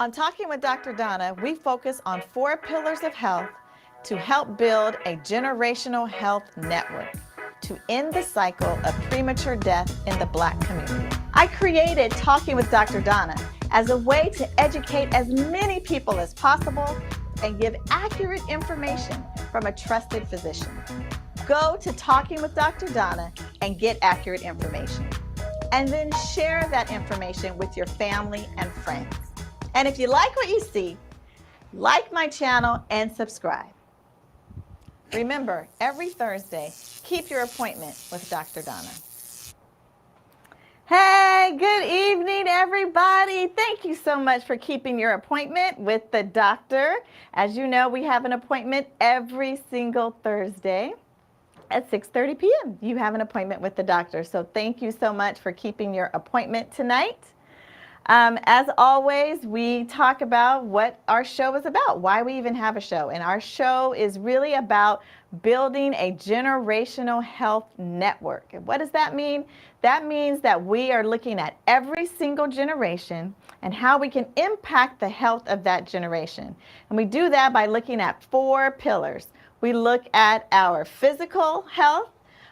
On Talking with Dr. Donna, we focus on 4 pillars of health to help build a generational health network to end the cycle of premature death in the Black community. I created Talking with Dr. Donna as a way to educate as many people as possible and give accurate information from a trusted physician. Go to Talking with Dr. Donna and get accurate information. And then share that information with your family and friends. And if you like what you see, like my channel and subscribe. Remember, every Thursday, keep your appointment with Dr. Donna. Hey, good evening, everybody. Thank you so much for keeping your appointment with the doctor. As you know, we have an appointment every single Thursday at 6:30 p.m. You have an appointment with the doctor. So thank you so much for keeping your appointment tonight. As always, we talk about what our show is about, why we even have a show. And our show is really about building a generational health network. And what does that mean? That means that we are looking at every single generation and how we can impact the health of that generation. And we do that by looking at 4 pillars. We look at our physical health,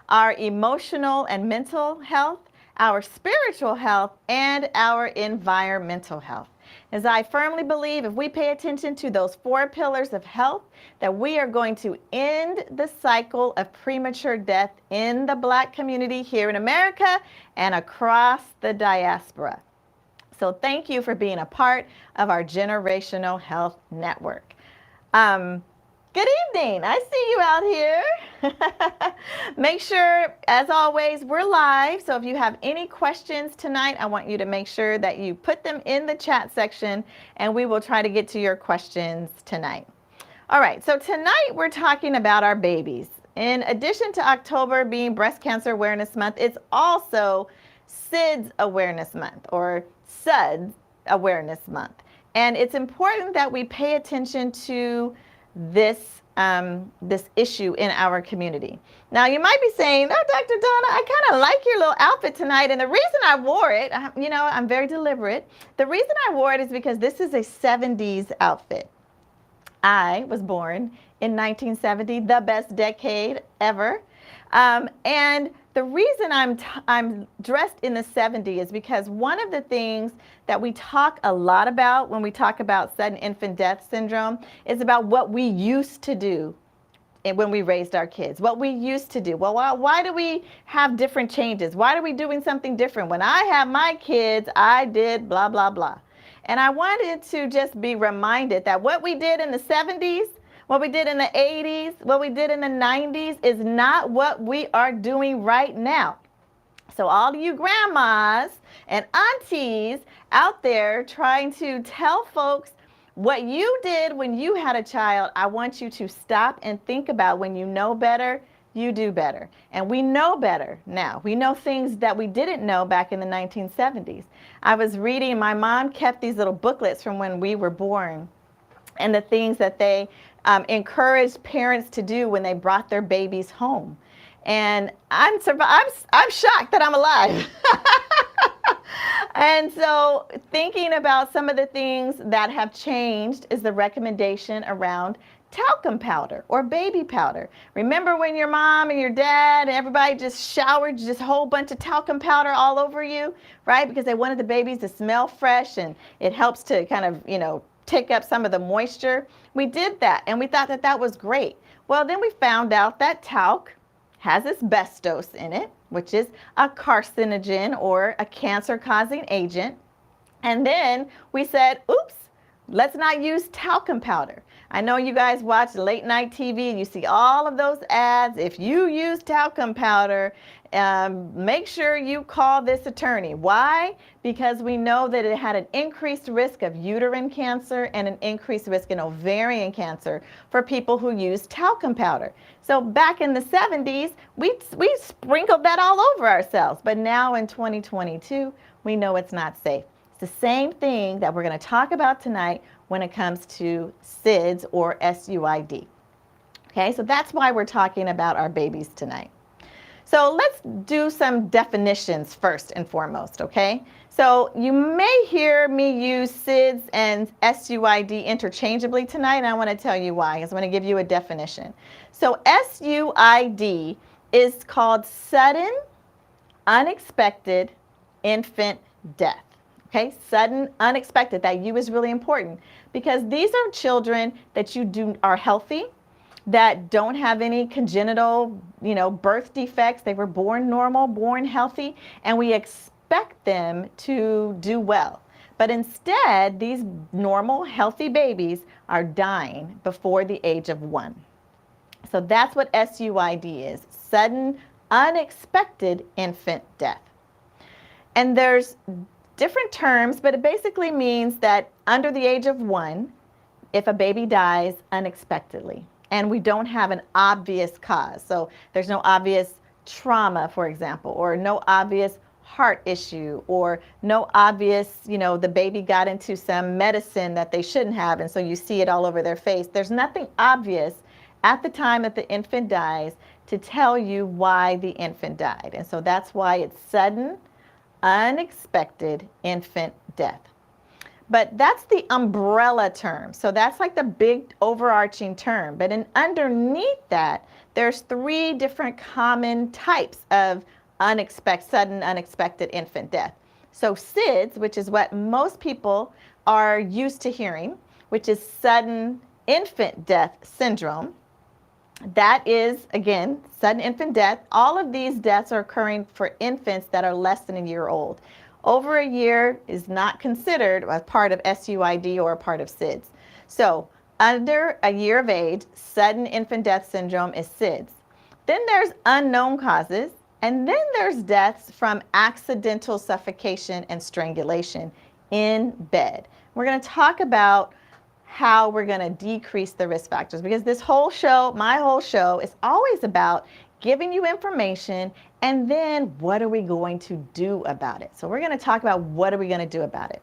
our emotional and mental health, our spiritual health, and our environmental health. As I firmly believe, if we pay attention to those 4 pillars of health, that we are going to end the cycle of premature death in the Black community here in America and across the diaspora. So thank you for being a part of our Generational Health Network. Good evening. I see you out here. Make sure, as always, we're live. So if you have any questions tonight, I want you to make sure that you put them in the chat section and we will try to get to your questions tonight. All right. So tonight we're talking about our babies. In addition to October being Breast Cancer Awareness Month, it's also SIDS Awareness Month or SUID Awareness Month. And it's important that we pay attention to this issue in our community. Now you might be saying, oh, Dr. Donna, I kind of like your little outfit tonight. And the reason I wore it, I'm very deliberate. The reason I wore it is because this is a 70s outfit. I was born in 1970, the best decade ever. And the reason I'm dressed in the 70s is because one of the things that we talk a lot about when we talk about sudden infant death syndrome is about what we used to do when we raised our kids, what we used to do. Well, why do we have different changes? Why are we doing something different? When I had my kids, I did blah, blah, blah. And I wanted to just be reminded that what we did in the 70s, what we did in the 80s, what we did in the 90s is not what we are doing right now. So all of you grandmas and aunties out there trying to tell folks what you did when you had a child, I want you to stop and think about when you know better, you do better. And we know better now. We know things that we didn't know back in the 1970s. I was reading, my mom kept these little booklets from when we were born and the things that they encouraged parents to do when they brought their babies home. And I'm shocked that I'm alive. And so thinking about some of the things that have changed is the recommendation around talcum powder or baby powder. Remember when your mom and your dad and everybody just showered just a whole bunch of talcum powder all over you, right? Because they wanted the babies to smell fresh and it helps to kind of, take up some of the moisture. We did that and we thought that that was great. Well, then we found out that talc has asbestos in it, which is a carcinogen or a cancer-causing agent. And then we said, oops, let's not use talcum powder. I know you guys watch late night TV and you see all of those ads. If you use talcum powder, make sure you call this attorney. Why? Because we know that it had an increased risk of uterine cancer and an increased risk in ovarian cancer for people who use talcum powder. So back in the 70s, we sprinkled that all over ourselves. But now in 2022, we know it's not safe. It's the same thing that we're going to talk about tonight when it comes to SIDS or SUID. Okay, so that's why we're talking about our babies tonight. So let's do some definitions first and foremost, okay? So you may hear me use SIDS and SUID interchangeably tonight, and I want to tell you why, because I'm going to give you a definition. So SUID is called sudden, unexpected infant death. Okay, sudden, unexpected. That U is really important because these are children that are healthy, that don't have any congenital, birth defects. They were born normal, born healthy, and we expect them to do well. But instead, these normal, healthy babies are dying before the age of 1. So that's what SUID is, sudden, unexpected infant death. And there's different terms, but it basically means that under the age of 1, if a baby dies unexpectedly, and we don't have an obvious cause. So there's no obvious trauma, for example, or no obvious heart issue, or no obvious, the baby got into some medicine that they shouldn't have, and so you see it all over their face. There's nothing obvious at the time that the infant dies to tell you why the infant died. And so that's why it's sudden, unexpected infant death. But that's the umbrella term. So that's like the big overarching term. But underneath that, there's 3 different common types of sudden, unexpected infant death. So SIDS, which is what most people are used to hearing, which is sudden infant death syndrome. That is, again, sudden infant death. All of these deaths are occurring for infants that are less than a year old. Over a year is not considered a part of SUID or a part of SIDS. So under a year of age, sudden infant death syndrome is SIDS. Then there's unknown causes, and then there's deaths from accidental suffocation and strangulation in bed. We're going to talk about how we're going to decrease the risk factors, because this whole show, my whole show, is always about giving you information and then what are we going to do about it. So we're going to talk about what are we going to do about it.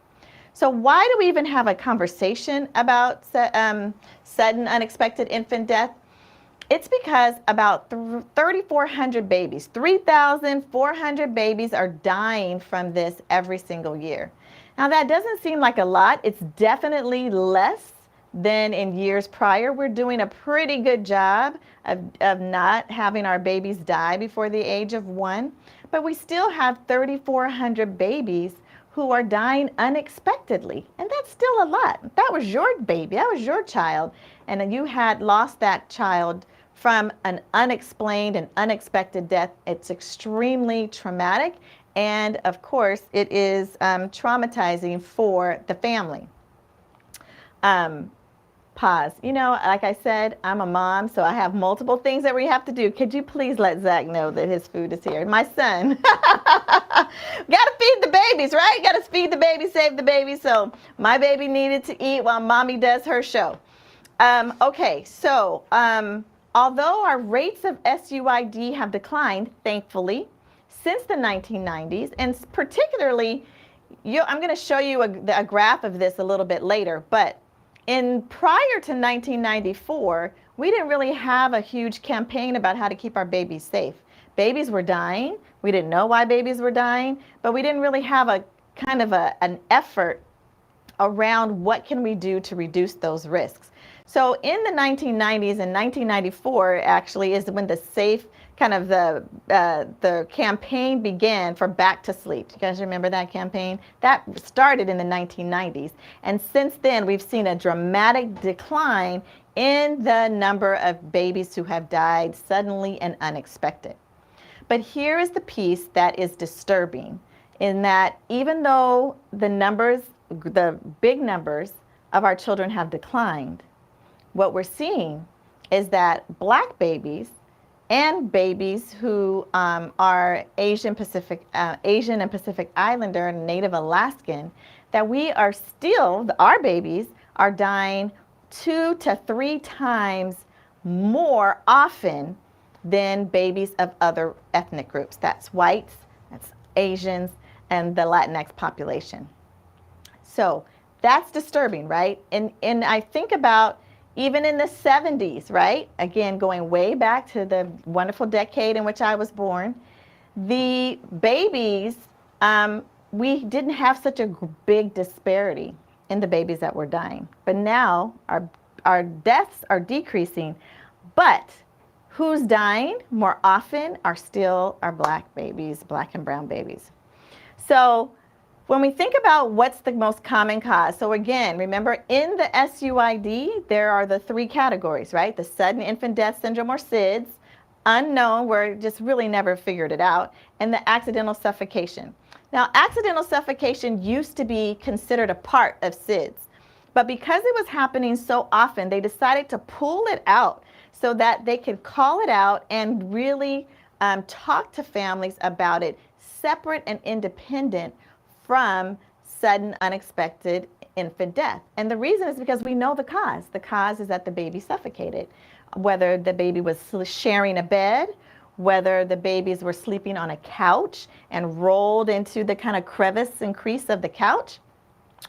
So why do we even have a conversation about sudden unexpected infant death? It's because about 3,400 babies, 3,400 babies are dying from this every single year. Now that doesn't seem like a lot. It's definitely less than in years prior. We're doing a pretty good job of not having our babies die before the age of 1, but we still have 3,400 babies who are dying unexpectedly, and that's still a lot. That was your baby, that was your child, and you had lost that child from an unexplained and unexpected death. It's extremely traumatic, and of course, it is traumatizing for the family. Pause. Like I said, I'm a mom, so I have multiple things that we have to do. Could you please let Zach know that his food is here? My son. Got to feed the babies, right? Got to feed the baby, save the baby. So my baby needed to eat while mommy does her show. Okay, so although our rates of SUID have declined, thankfully, since the 1990s, and particularly, I'm going to show you a graph of this a little bit later, but prior to 1994, we didn't really have a huge campaign about how to keep our babies safe. Babies were dying. We didn't know why babies were dying, but we didn't really have an effort around what can we do to reduce those risks. So in the 1990s and 1994 actually is when the safe the campaign began for Back to Sleep. You guys remember that campaign? That started in the 1990s. And since then, we've seen a dramatic decline in the number of babies who have died suddenly and unexpected. But here is the piece that is disturbing, in that even though the big numbers of our children have declined, what we're seeing is that Black babies and babies who are Asian and Pacific Islander and Native Alaskan, that our babies are dying 2 to 3 times more often than babies of other ethnic groups. That's whites, that's Asians, and the Latinx population. So that's disturbing, right? And I think about Even in the 70s, right? Again, going way back to the wonderful decade in which I was born, the babies, we didn't have such a big disparity in the babies that were dying. But now our deaths are decreasing, but who's dying more often are still our black babies, black and brown babies. So when we think about what's the most common cause, so again, remember in the SUID, there are the three categories, right? The sudden infant death syndrome or SIDS, unknown, where just really never figured it out, and the accidental suffocation. Now, accidental suffocation used to be considered a part of SIDS, but because it was happening so often, they decided to pull it out so that they could call it out and really talk to families about it separate and independent from sudden unexpected infant death. And the reason is because we know the cause. The cause is that the baby suffocated, whether the baby was sharing a bed, whether the babies were sleeping on a couch and rolled into the kind of crevice and crease of the couch,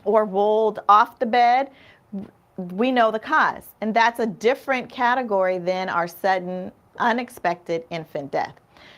or rolled off the bed. We know the cause. And that's a different category than our sudden unexpected infant death.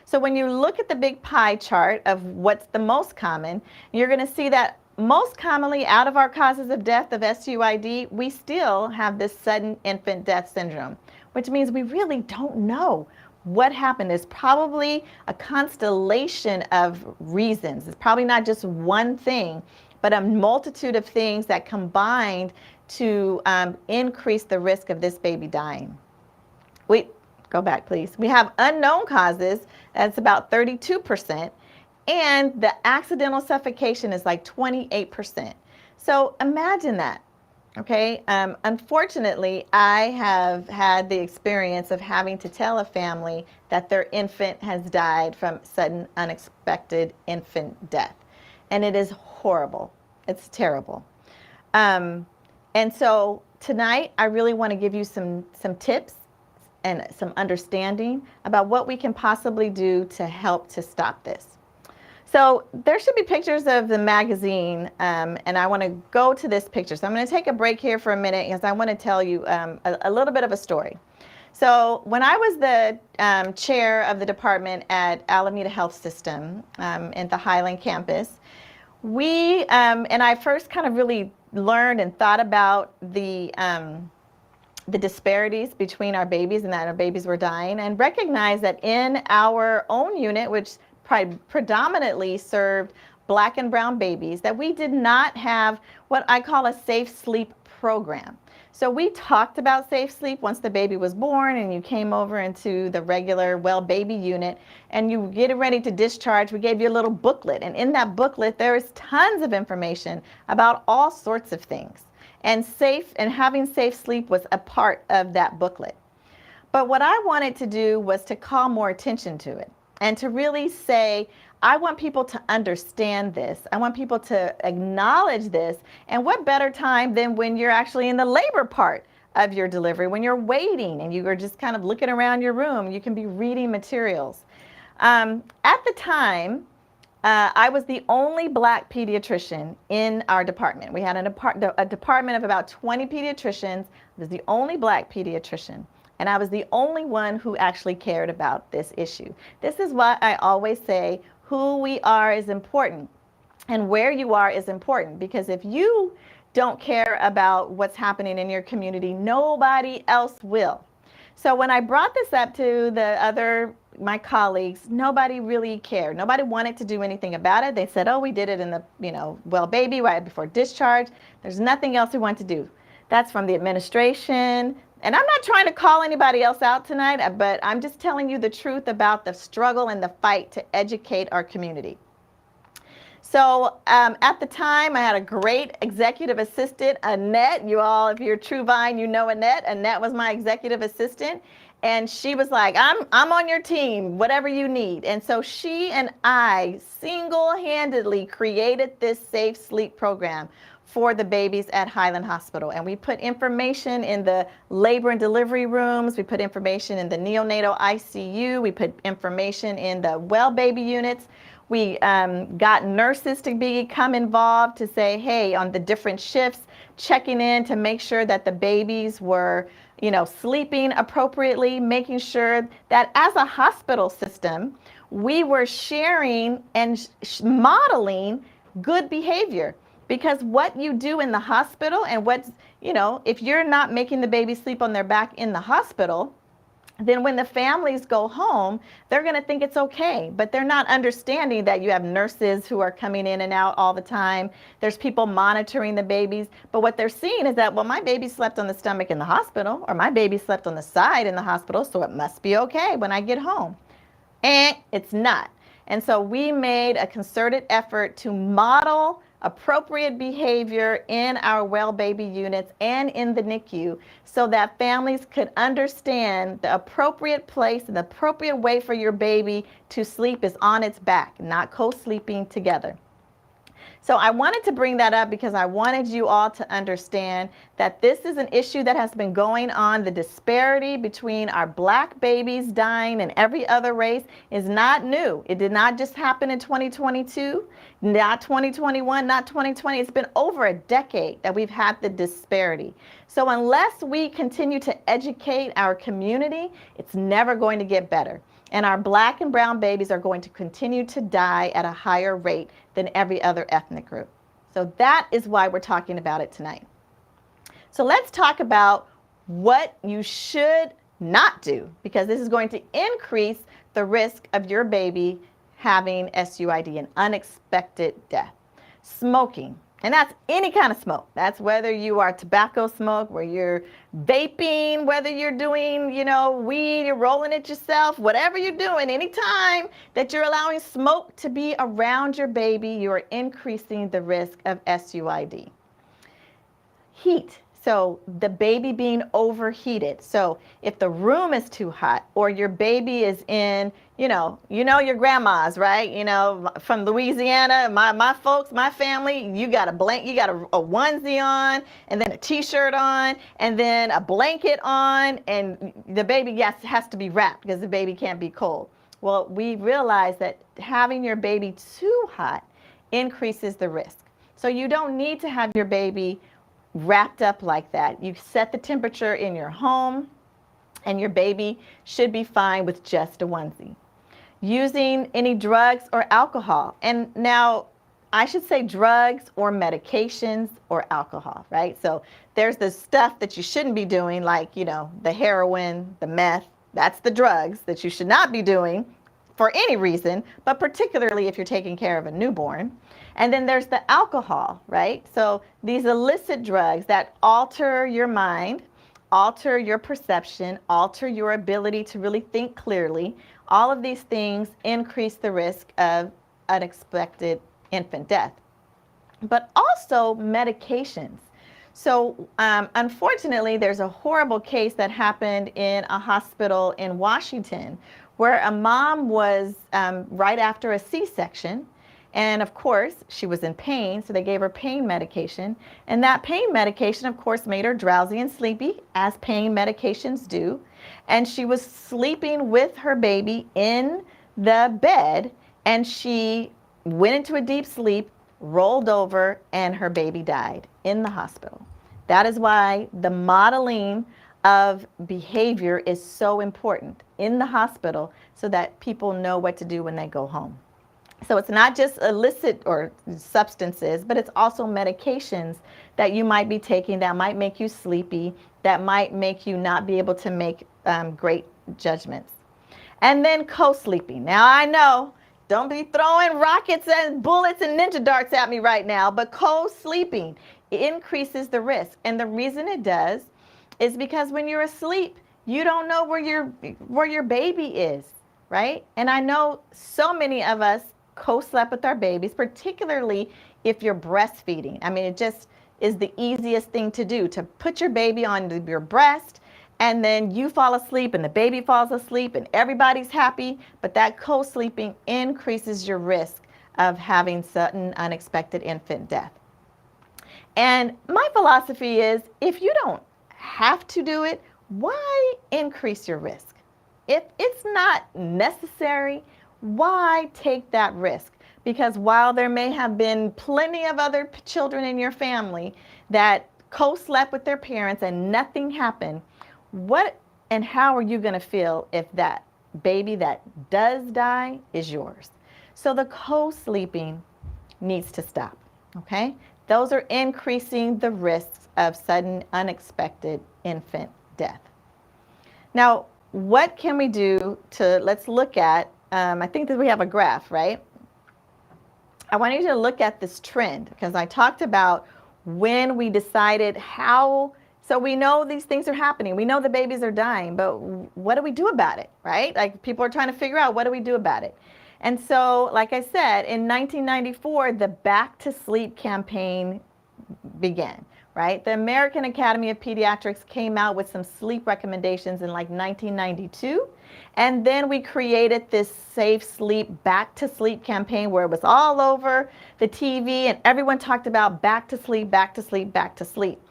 So when you look at the big pie chart of what's the most common, you're going to see that most commonly out of our causes of death of SUID, we still have this sudden infant death syndrome, which means we really don't know what happened. There's probably a constellation of reasons. It's probably not just one thing, but a multitude of things that combined to increase the risk of this baby dying. Wait, go back please. We have unknown causes, that's about 32%, and the accidental suffocation is like 28%. So imagine that, okay? Unfortunately, I have had the experience of having to tell a family that their infant has died from sudden unexpected infant death. And it is horrible. It's terrible. And so tonight, I really want to give you some tips and some understanding about what we can possibly do to help to stop this. So there should be pictures of the magazine, and I want to go to this picture. So I'm going to take a break here for a minute because I want to tell you a little bit of a story. So when I was the chair of the department at Alameda Health System at the Highland campus, we, and I first kind of really learned and thought about the disparities between our babies and that our babies were dying, and recognized that in our own unit, which predominantly served black and brown babies, that we did not have what I call a safe sleep program. So we talked about safe sleep once the baby was born and you came over into the regular well baby unit and you were getting ready to discharge. We gave you a little booklet, and in that booklet there is tons of information about all sorts of things, and having safe sleep was a part of that booklet. But what I wanted to do was to call more attention to it and to really say, I want people to understand this. I want people to acknowledge this. And what better time than when you're actually in the labor part of your delivery, when you're waiting and you are just kind of looking around your room, you can be reading materials. At the time, I was the only black pediatrician in our department. We had a department of about 20 pediatricians. I was the only black pediatrician. And I was the only one who actually cared about this issue. This is why I always say who we are is important and where you are is important, because if you don't care about what's happening in your community, nobody else will. So when I brought this up to my colleagues, nobody really cared. Nobody wanted to do anything about it. They said, oh, we did it in the, well baby right before discharge. There's nothing else we want to do. That's from the administration. And I'm not trying to call anybody else out tonight, but I'm just telling you the truth about the struggle and the fight to educate our community. So at the time, I had a great executive assistant, Annette. You all, if you're True Vine, you know Annette. Annette was my executive assistant. And she was like, I'm on your team, whatever you need. And so she and I single-handedly created this safe sleep program for the babies at Highland Hospital. And we put information in the labor and delivery rooms. We put information in the neonatal ICU. We put information in the well baby units. We got nurses to become involved to say, hey, on the different shifts, checking in to make sure that the babies were, sleeping appropriately, making sure that as a hospital system, we were sharing and modeling good behavior. Because what you do in the hospital and if you're not making the baby sleep on their back in the hospital, then when the families go home, they're going to think it's okay. But they're not understanding that you have nurses who are coming in and out all the time. There's people monitoring the babies. But what they're seeing is that, well, my baby slept on the stomach in the hospital, or my baby slept on the side in the hospital, so it must be okay when I get home. And it's not. And so we made a concerted effort to model appropriate behavior in our well baby units and in the NICU so that families could understand the appropriate place and the appropriate way for your baby to sleep is on its back, not co-sleeping together. So I wanted to bring that up because I wanted you all to understand that this is an issue that has been going on. The disparity between our Black babies dying and every other race is not new. It did not just happen in 2022, not 2021, not 2020. It's been over a decade that we've had the disparity. So unless we continue to educate our community, it's never going to get better. And our Black and brown babies are going to continue to die at a higher rate than every other ethnic group. So that is why we're talking about it tonight. So let's talk about what you should not do, because this is going to increase the risk of your baby having SUID, an unexpected death. Smoking. And that's any kind of smoke. That's whether you are tobacco smoke, where you're vaping, whether you're doing, weed, you're rolling it yourself, whatever you're doing, anytime that you're allowing smoke to be around your baby, you are increasing the risk of SUID. Heat. So the baby being overheated. So if the room is too hot, or your baby is in, your grandma's, right? From Louisiana, my folks, my family, you got a onesie on, and then a t-shirt on, and then a blanket on, and the baby has to be wrapped because the baby can't be cold. Well, we realize that having your baby too hot increases the risk. So you don't need to have your baby wrapped up like that. You set the temperature in your home, and your baby should be fine with just a onesie. Using any drugs or alcohol. And now I should say drugs or medications or alcohol, right? So there's the stuff that you shouldn't be doing, like, the heroin, the meth. That's the drugs that you should not be doing for any reason, but particularly if you're taking care of a newborn. And then there's the alcohol, right? So these illicit drugs that alter your mind, alter your perception, alter your ability to really think clearly. All of these things increase the risk of unexpected infant death. But also medications. So unfortunately, there's a horrible case that happened in a hospital in Washington where a mom was right after a C-section. And of course, she was in pain, so they gave her pain medication. And that pain medication, of course, made her drowsy and sleepy, as pain medications do. And she was sleeping with her baby in the bed, and she went into a deep sleep, rolled over, and her baby died in the hospital. That is why the modeling of behavior is so important in the hospital, so that people know what to do when they go home. So it's not just illicit or substances, but it's also medications that you might be taking that might make you sleepy, that might make you not be able to make great judgments. And then co-sleeping. Now I know, don't be throwing rockets and bullets and ninja darts at me right now, but co-sleeping increases the risk. And the reason it does is because when you're asleep, you don't know where your baby is, right? And I know so many of us co-slept with our babies, particularly if you're breastfeeding. I mean, it just is the easiest thing to do, to put your baby on your breast, and then you fall asleep and the baby falls asleep and everybody's happy. But that co-sleeping increases your risk of having sudden unexpected infant death. And my philosophy is, if you don't have to do it, why increase your risk? If it's not necessary, why take that risk? Because while there may have been plenty of other children in your family that co-slept with their parents and nothing happened, what and how are you going to feel if that baby that does die is yours? So the co-sleeping needs to stop, okay? Those are increasing the risks of sudden unexpected infant death. Now, what can we do to, let's look at, I think that we have a graph, right? I want you to look at this trend because I talked about when we decided how, so we know these things are happening. We know the babies are dying, but what do we do about it, right? Like people are trying to figure out what do we do about it. And so, like I said, in 1994, the Back to Sleep campaign began, right? The American Academy of Pediatrics came out with some sleep recommendations in like 1992. And then we created this Safe Sleep, Back to Sleep campaign where it was all over the TV and everyone talked about back to sleep, back to sleep, back to sleep.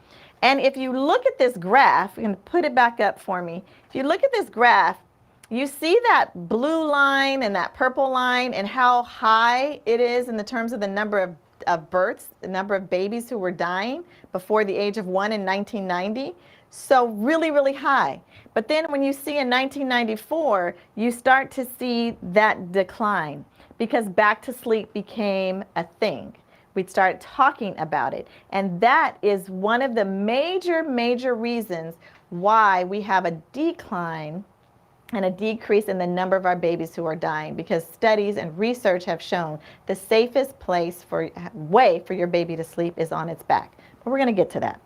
And if you look at this graph, you can put it back up for me. If you look at this graph, you see that blue line and that purple line and how high it is in the terms of the number of births, the number of babies who were dying before the age of 1 in 1990. So really, really high. But then when you see in 1994, you start to see that decline because back to sleep became a thing. We'd start talking about it. And that is one of the major reasons why we have a decline and a decrease in the number of our babies who are dying, because studies and research have shown the safest way for your baby to sleep is on its back. But we're going to get to that.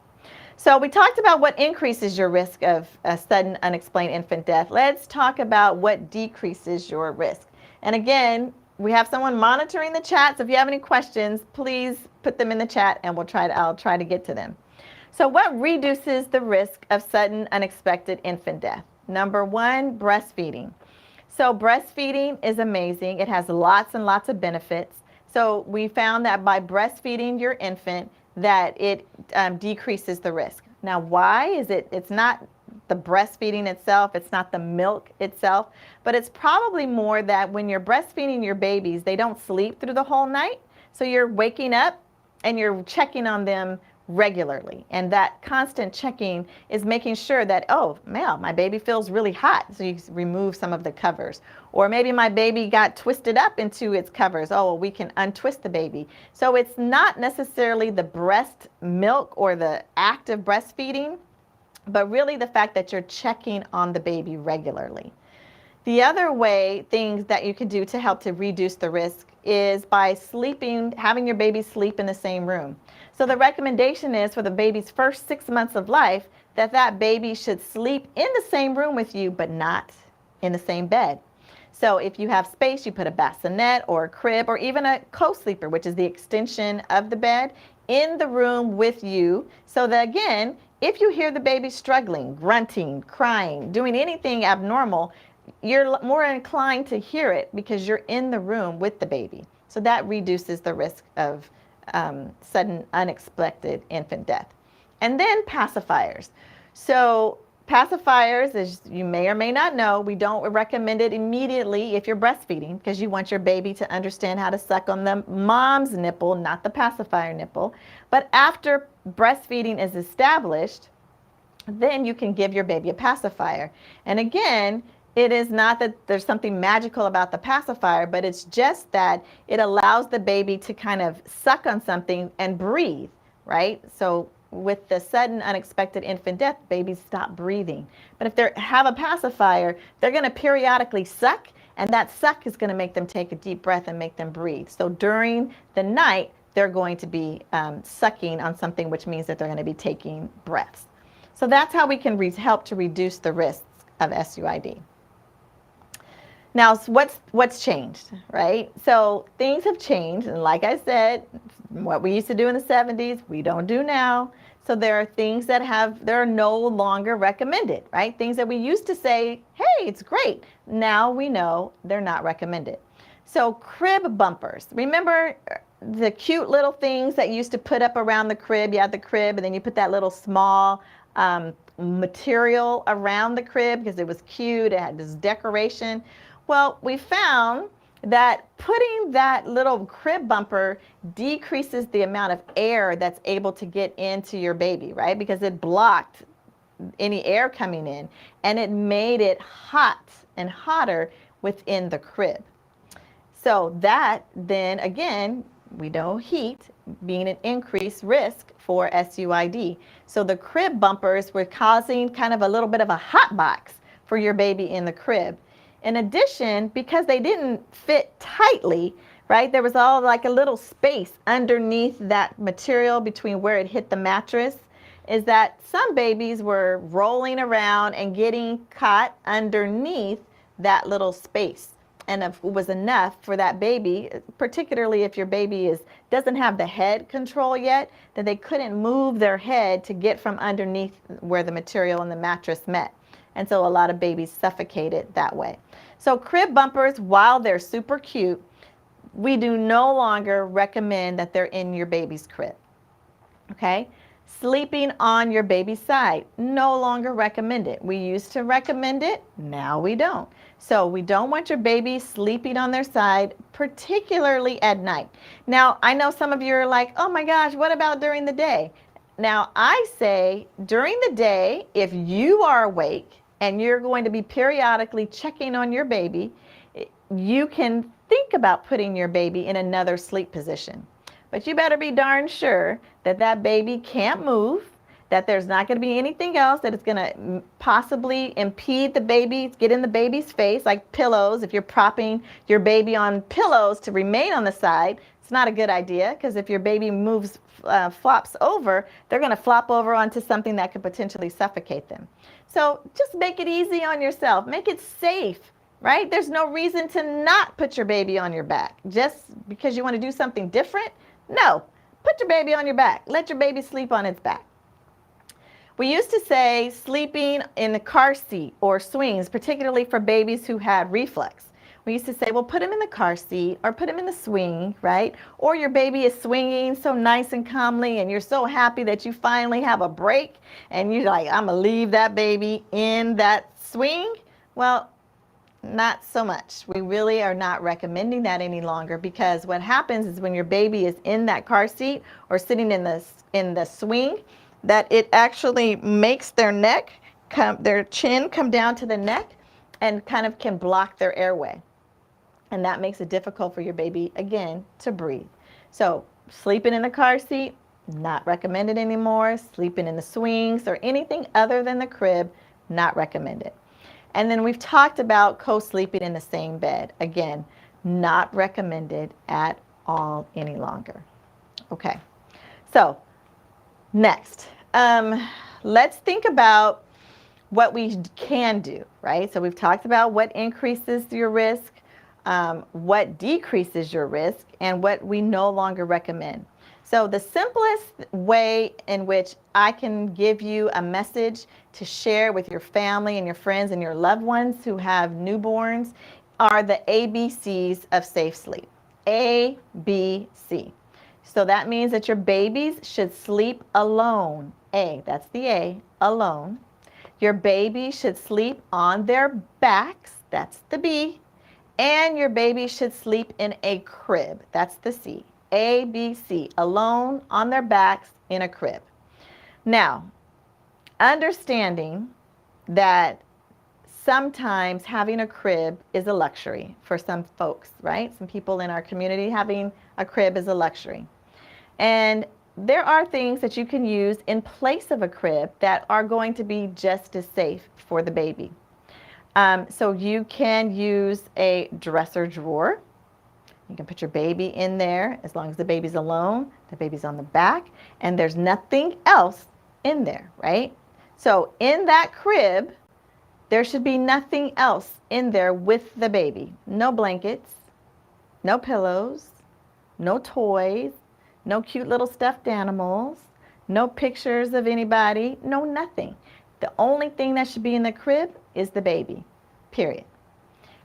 So we talked about what increases your risk of a sudden unexplained infant death. Let's talk about what decreases your risk. And again, we have someone monitoring the chat, so if you have any questions, please put them in the chat and I'll try to get to them. So what reduces the risk of sudden unexpected infant death? Number one, breastfeeding. So breastfeeding is amazing. It has lots and lots of benefits. So we found that by breastfeeding your infant, that it decreases the risk. Now, why is it? It's not the breastfeeding itself. It's not the milk itself, but it's probably more that when you're breastfeeding your babies, they don't sleep through the whole night. So you're waking up and you're checking on them regularly. And that constant checking is making sure that, oh, man, my baby feels really hot. So you remove some of the covers. Or maybe my baby got twisted up into its covers. Oh, well, we can untwist the baby. So it's not necessarily the breast milk or the act of breastfeeding, but really the fact that you're checking on the baby regularly. The other way, things that you can do to help to reduce the risk is by having your baby sleep in the same room. So the recommendation is for the baby's first 6 months of life that baby should sleep in the same room with you, but not in the same bed. So if you have space, you put a bassinet or a crib or even a co-sleeper, which is the extension of the bed, in the room with you. So that again, if you hear the baby struggling, grunting, crying, doing anything abnormal, you're more inclined to hear it because you're in the room with the baby. So that reduces the risk of sudden unexpected infant death. And then pacifiers. So pacifiers, as you may or may not know, we don't recommend it immediately if you're breastfeeding because you want your baby to understand how to suck on the mom's nipple, not the pacifier nipple. But after breastfeeding is established, then you can give your baby a pacifier. And again, it is not that there's something magical about the pacifier, but it's just that it allows the baby to kind of suck on something and breathe, right? So with the sudden unexpected infant death, babies stop breathing. But if they have a pacifier, they're going to periodically suck, and that suck is going to make them take a deep breath and make them breathe. So during the night, they're going to be sucking on something, which means that they're going to be taking breaths. So that's how we can help to reduce the risks of SUID. Now, what's changed, right? So things have changed, and like I said, what we used to do in the 70s, we don't do now. So there are things that are no longer recommended, right? Things that we used to say, hey, it's great. Now we know they're not recommended. So crib bumpers. Remember the cute little things that you used to put up around the crib? You had the crib, and then you put that little small material around the crib because it was cute. It had this decoration. Well, we found that putting that little crib bumper decreases the amount of air that's able to get into your baby, right? Because it blocked any air coming in, and it made it hot and hotter within the crib. So that then again, we know heat being an increased risk for SUID. So the crib bumpers were causing kind of a little bit of a hot box for your baby in the crib. In addition, because they didn't fit tightly, right, there was all like a little space underneath that material between where it hit the mattress, is that some babies were rolling around and getting caught underneath that little space. And if it was enough for that baby, particularly if your baby doesn't have the head control yet, then they couldn't move their head to get from underneath where the material and the mattress met. And so a lot of babies suffocated that way. So crib bumpers, while they're super cute, we do no longer recommend that they're in your baby's crib. Okay? Sleeping on your baby's side, no longer recommended. We used to recommend it, now we don't. So we don't want your baby sleeping on their side, particularly at night. Now, I know some of you are like, oh my gosh, what about during the day? Now, I say during the day, if you are awake and you're going to be periodically checking on your baby, you can think about putting your baby in another sleep position. But you better be darn sure that that baby can't move, that there's not going to be anything else that is going to possibly impede the baby, get in the baby's face, like pillows. If you're propping your baby on pillows to remain on the side, it's not a good idea, because if your baby moves, flops over, they're going to flop over onto something that could potentially suffocate them. So just make it easy on yourself. Make it safe. Right? There's no reason to not put your baby on your back just because you want to do something different. No, put your baby on your back. Let your baby sleep on its back. We used to say sleeping in the car seat or swings, particularly for babies who had reflux. We used to say, well, put him in the car seat or put him in the swing, right? Or your baby is swinging so nice and calmly and you're so happy that you finally have a break and you're like, I'm going to leave that baby in that swing. Well, not so much. We really are not recommending that any longer, because what happens is when your baby is in that car seat or sitting in the swing, that it actually makes their chin come down to the neck and kind of can block their airway. And that makes it difficult for your baby, again, to breathe. So sleeping in the car seat, not recommended anymore. Sleeping in the swings or anything other than the crib, not recommended. And then we've talked about co-sleeping in the same bed. Again, not recommended at all any longer. Okay, so next, let's think about what we can do, right? So we've talked about what increases your risk, what decreases your risk, and what we no longer recommend. So the simplest way in which I can give you a message to share with your family and your friends and your loved ones who have newborns are the ABCs of safe sleep. A, B, C. So that means that your babies should sleep alone. A, that's the A, alone. Your baby should sleep on their backs. That's the B. And your baby should sleep in a crib. That's the C. A, B, C, alone, on their backs, in a crib. Now, understanding that sometimes having a crib is a luxury for some folks, right? Some people in our community, having a crib is a luxury. And there are things that you can use in place of a crib that are going to be just as safe for the baby. So you can use a dresser drawer. You can put your baby in there as long as the baby's alone, the baby's on the back, and there's nothing else in there, right? So in that crib, there should be nothing else in there with the baby. No blankets, no pillows, no toys, no cute little stuffed animals, no pictures of anybody, no nothing. The only thing that should be in the crib is the baby, period.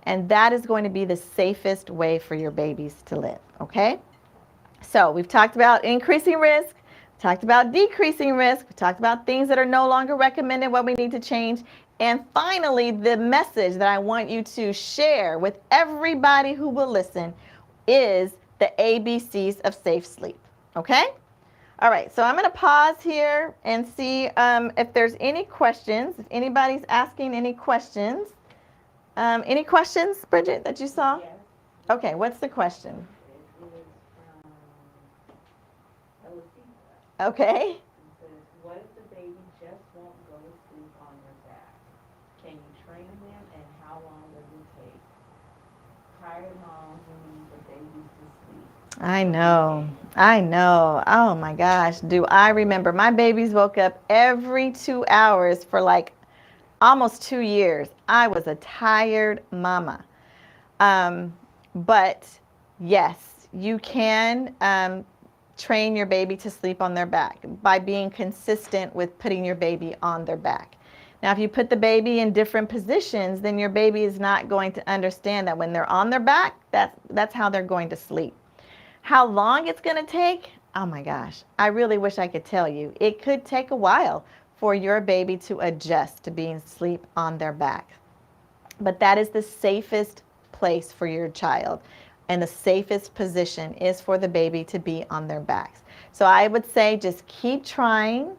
And that is going to be the safest way for your babies to live, okay? So we've talked about increasing risk, talked about decreasing risk. We talked about things that are no longer recommended, what we need to change. And finally, the message that I want you to share with everybody who will listen is the ABCs of safe sleep. Okay? All right, so I'm going to pause here and see if there's any questions. If anybody's asking any questions. Any questions, Bridget, that you saw? Yes. Okay, what's the question? It is from Elisa. Okay. It says, what if the baby just won't go to sleep on your back? Can you train them, and how long does it take? Tired moms need the babies to sleep. I know. I know. Oh my gosh. Do I remember? My babies woke up every 2 hours for like almost 2 years. I was a tired mama. But yes, you can train your baby to sleep on their back by being consistent with putting your baby on their back. Now, if you put the baby in different positions, then your baby is not going to understand that when they're on their back, that's how they're going to sleep. How long it's going to take? Oh my gosh, I really wish I could tell you. It could take a while for your baby to adjust to being asleep on their back. But that is the safest place for your child. And the safest position is for the baby to be on their backs. So I would say just keep trying.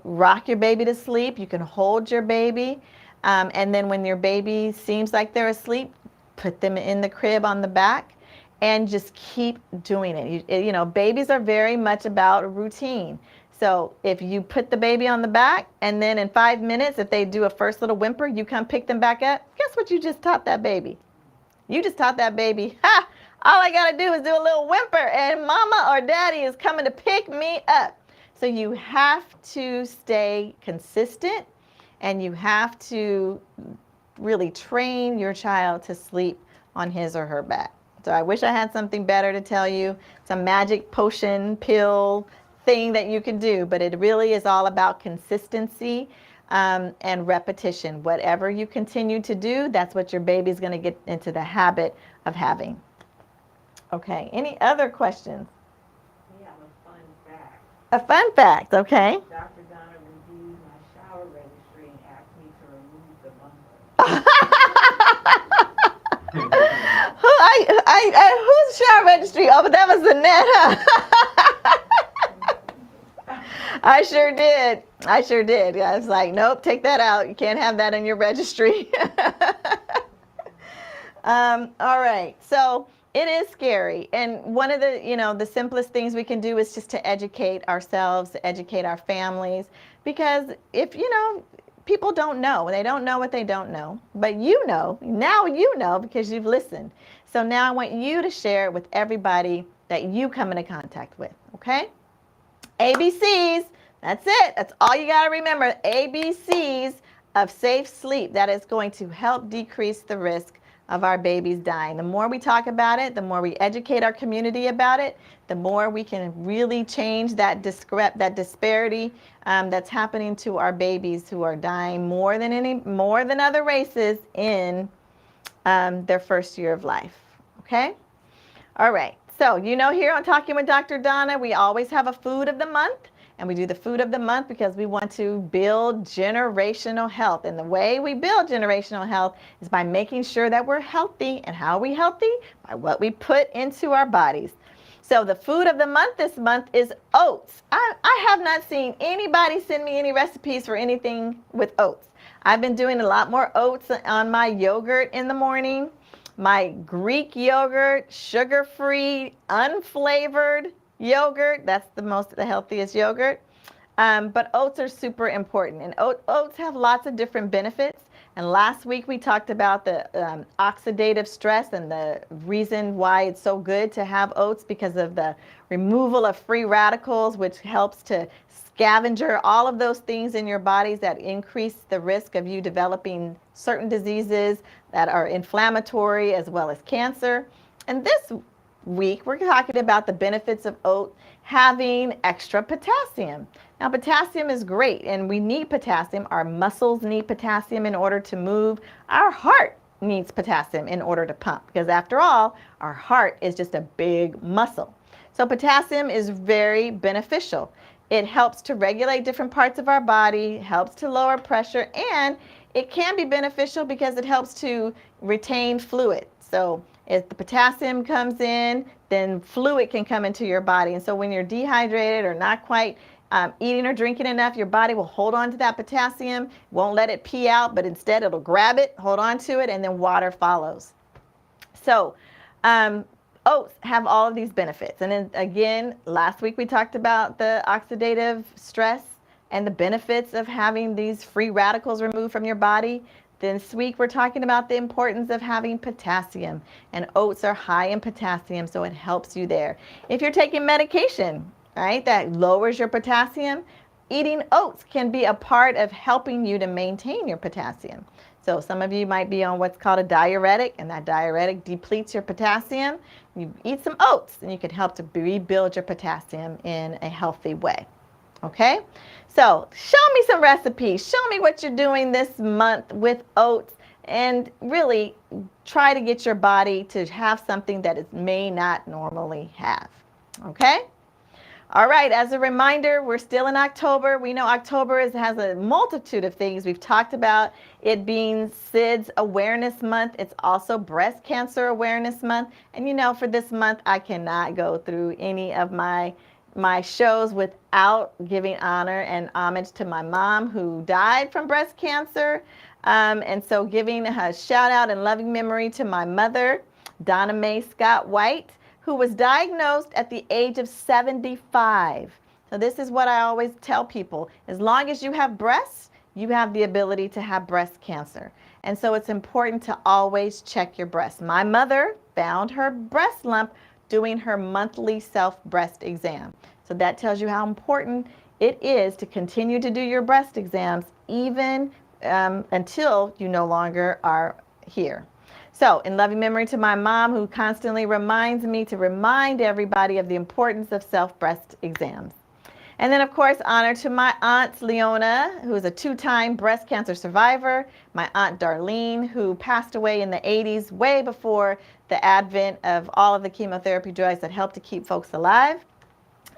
Rock your baby to sleep. You can hold your baby. And then when your baby seems like they're asleep, put them in the crib on the back and just keep doing it. Babies are very much about a routine. So if you put the baby on the back and then in 5 minutes, if they do a first little whimper, you come pick them back up, guess what you just taught that baby? You just taught that baby, all I got to do is do a little whimper and mama or daddy is coming to pick me up. So you have to stay consistent and you have to really train your child to sleep on his or her back. So I wish I had something better to tell you, some magic potion, pill thing that you can do, but it really is all about consistency and repetition. Whatever you continue to do, that's what your baby's going to get into the habit of having. Okay, any other questions? We have a fun fact. A fun fact, okay. Dr. Donna reviewed my shower registry and asked me to remove the bumper. Whose shower registry? Oh, but that was the net, huh? I sure did. I was like, nope, take that out. You can't have that in your registry. All right. So it is scary. And one of the simplest things we can do is just to educate ourselves, educate our families. Because if, people don't know. They don't know what they don't know. But now you know because you've listened. So now I want you to share it with everybody that you come into contact with. Okay? ABCs, that's it. That's all you got to remember. ABCs of safe sleep. That is going to help decrease the risk of our babies dying. The more we talk about it, the more we educate our community about it, the more we can really change that disparity that's happening to our babies who are dying more than other races in their first year of life. Okay? All right. So, here on Talking with Dr. Donna, we always have a food of the month. And we do the food of the month because we want to build generational health. And the way we build generational health is by making sure that we're healthy. And how are we healthy? By what we put into our bodies. So the food of the month this month is oats. I have not seen anybody send me any recipes for anything with oats. I've been doing a lot more oats on my yogurt in the morning. My Greek yogurt, sugar-free, unflavored yogurt. That's the healthiest yogurt. But oats are super important. And oats have lots of different benefits. And last week we talked about the oxidative stress and the reason why it's so good to have oats because of the removal of free radicals, which helps to scavenger all of those things in your bodies that increase the risk of you developing certain diseases that are inflammatory as well as cancer. And this week we're talking about the benefits of oat having extra potassium. Now potassium is great and we need potassium. Our muscles need potassium in order to move. Our heart needs potassium in order to pump because after all, our heart is just a big muscle. So potassium is very beneficial. It helps to regulate different parts of our body, helps to lower pressure, and it can be beneficial because it helps to retain fluid. So if the potassium comes in, then fluid can come into your body. And so when you're dehydrated or not quite eating or drinking enough, your body will hold on to that potassium, won't let it pee out, but instead it'll grab it, hold on to it, and then water follows. So oats have all of these benefits. And then again, last week we talked about the oxidative stress and the benefits of having these free radicals removed from your body. This week we're talking about the importance of having potassium, and oats are high in potassium, so it helps you there. If you're taking medication, right, that lowers your potassium, eating oats can be a part of helping you to maintain your potassium. So some of you might be on what's called a diuretic, and that diuretic depletes your potassium. You eat some oats and you can help to rebuild your potassium in a healthy way. Okay, so show me some recipes. Show me what you're doing this month with oats, and really try to get your body to have something that it may not normally have. Okay? All right, as a reminder, we're still in October. We know October has a multitude of things. We've talked about it being SIDS Awareness Month. It's also Breast Cancer Awareness Month. And you know, for this month, I cannot go through any of my shows without giving honor and homage to my mom, who died from breast cancer. And so giving a shout out and loving memory to my mother, Donna White, who was diagnosed at the age of 75. So this is what I always tell people. As long as you have breasts, you have the ability to have breast cancer. And so it's important to always check your breasts. My mother found her breast lump doing her monthly self-breast exam. So that tells you how important it is to continue to do your breast exams even until you no longer are here. So in loving memory to my mom, who constantly reminds me to remind everybody of the importance of self-breast exams. And then, of course, honor to my aunt Leona, who is a 2-time breast cancer survivor, my aunt Darlene, who passed away in the 80s, way before the advent of all of the chemotherapy drugs that help to keep folks alive,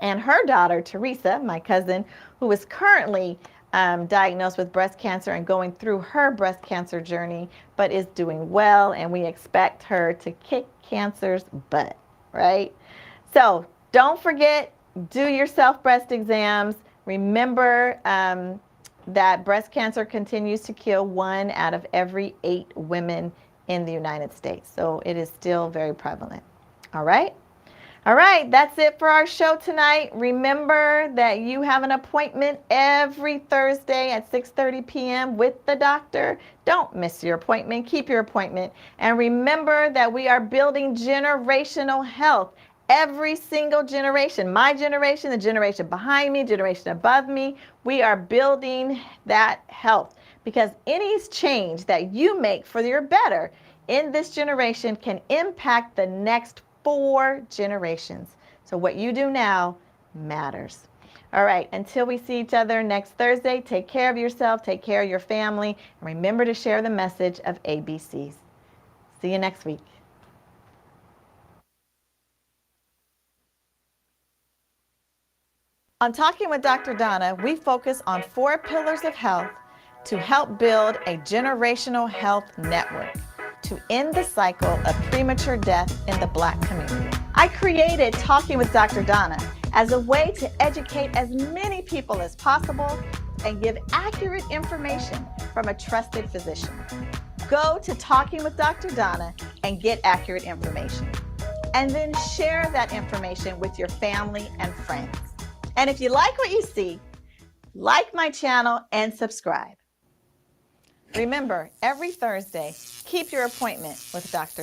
and her daughter, Teresa, my cousin, who is currently diagnosed with breast cancer and going through her breast cancer journey, but is doing well, and we expect her to kick cancer's butt, right? So don't forget, do your self-breast exams. Remember that breast cancer continues to kill 1 out of every 8 women in the United States. So it is still very prevalent. All right? All right, that's it for our show tonight. Remember that you have an appointment every Thursday at 6:30 p.m. with the doctor. Don't miss your appointment. Keep your appointment. And remember that we are building generational health. Every single generation, my generation, the generation behind me, generation above me, we are building that health, because any change that you make for your better in this generation can impact the next 4 generations. So what you do now matters. All right, until we see each other next Thursday, take care of yourself, take care of your family, and remember to share the message of ABCs. See you next week. On Talking with Dr. Donna, we focus on 4 pillars of health to help build a generational health network to end the cycle of premature death in the Black community. I created Talking with Dr. Donna as a way to educate as many people as possible and give accurate information from a trusted physician. Go to Talking with Dr. Donna and get accurate information. And then share that information with your family and friends. And if you like what you see, like my channel and subscribe. Remember, every Thursday, keep your appointment with Dr.